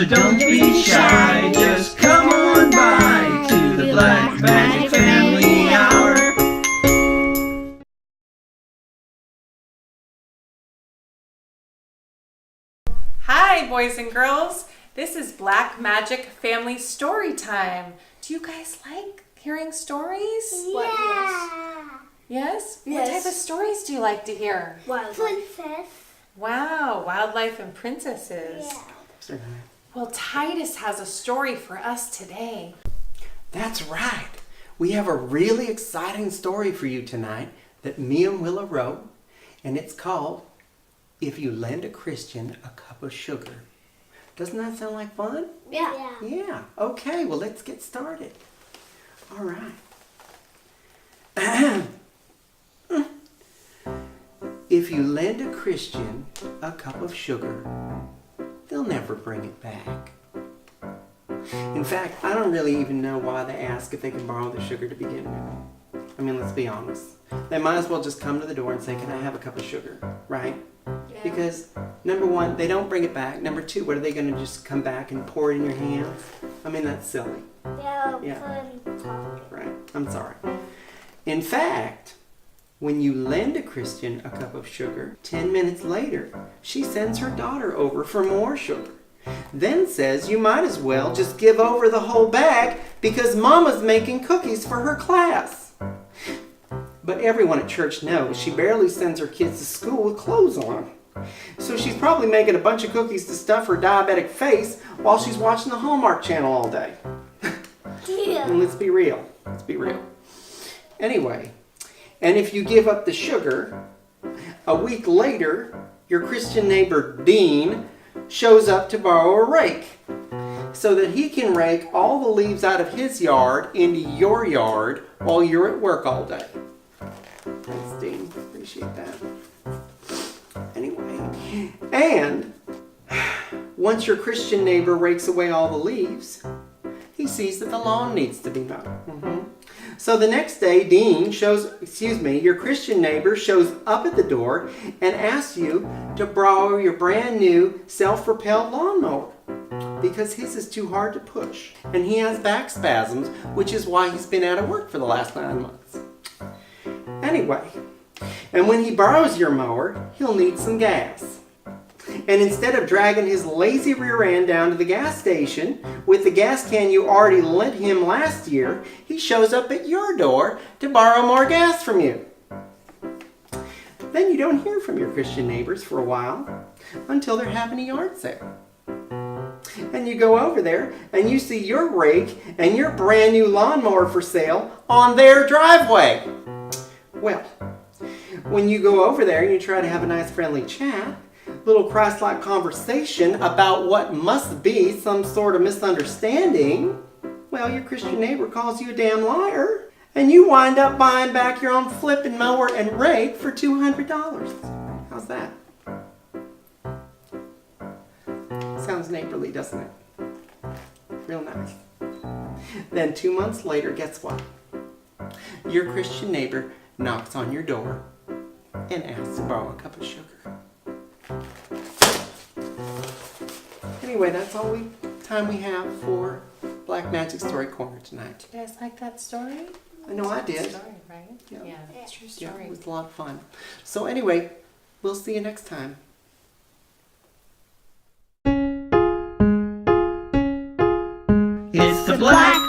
So don't be shy, just come on by to the Black Magic Family Hour. Hi, boys and girls. This is Black Magic Family Story Time. Do you guys like hearing stories? Yeah. Yes? What type of stories do you like to hear? Princess. Wow, wildlife and princesses. Yeah. Well, Titus has a story for us today. That's right. We have a really exciting story for you tonight that me and Willa wrote, and it's called If You Lend a Christian a Cup of Sugar. Doesn't that sound like fun? Yeah. Yeah. Okay, well, let's get started. All right. If you lend a Christian a cup of sugar, they'll never bring it back. In fact, I don't really even know why they ask if they can borrow the sugar to begin with. I mean, let's be honest. They might as well just come to the door and say, "Can I have a cup of sugar?" Right? Yeah. Because, number one, they don't bring it back. Number two, what are they going to just come back and pour it in your hands? I mean, that's silly. Yeah. Right. I'm sorry. In fact, when you lend a Christian a cup of sugar, 10 minutes later, she sends her daughter over for more sugar. Then says you might as well just give over the whole bag because Mama's making cookies for her class. But everyone at church knows she barely sends her kids to school with clothes on. So she's probably making a bunch of cookies to stuff her diabetic face while she's watching the Hallmark Channel all day. Yeah. And let's be real. Let's be real. Anyway, and if you give up the sugar, a week later, your Christian neighbor Dean shows up to borrow a rake so that he can rake all the leaves out of his yard into your yard while you're at work all day. Thanks, Dean. Appreciate that. Anyway, and once your Christian neighbor rakes away all the leaves, he sees that the lawn needs to be mowed. So the next day, your Christian neighbor shows up at the door and asks you to borrow your brand new self-propelled lawnmower because his is too hard to push. And he has back spasms, which is why he's been out of work for the last 9 months. Anyway, and when he borrows your mower, he'll need some gas. And instead of dragging his lazy rear end down to the gas station with the gas can you already lent him last year, he shows up at your door to borrow more gas from you. Then you don't hear from your Christian neighbors for a while until they're having a yard sale. And you go over there and you see your rake and your brand new lawnmower for sale on their driveway. Well, when you go over there and you try to have a nice friendly chat, little Christ-like conversation about what must be some sort of misunderstanding, well, your Christian neighbor calls you a damn liar, and you wind up buying back your own flipping mower and rake for $200. How's that? Sounds neighborly, doesn't it? Real nice. Then 2 months later, guess what? Your Christian neighbor knocks on your door and asks to borrow a cup of sugar. Anyway, that's all time we have for Black Magic Story Corner tonight. Do you guys like that story? I know I did. Story, right? Yeah. It's true Yeah, story. it was a lot of fun. So anyway, we'll see you next time. It's the Black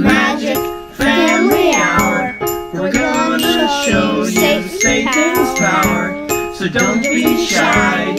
Magic Family Hour. We're gonna show you Satan's power. So don't be shy,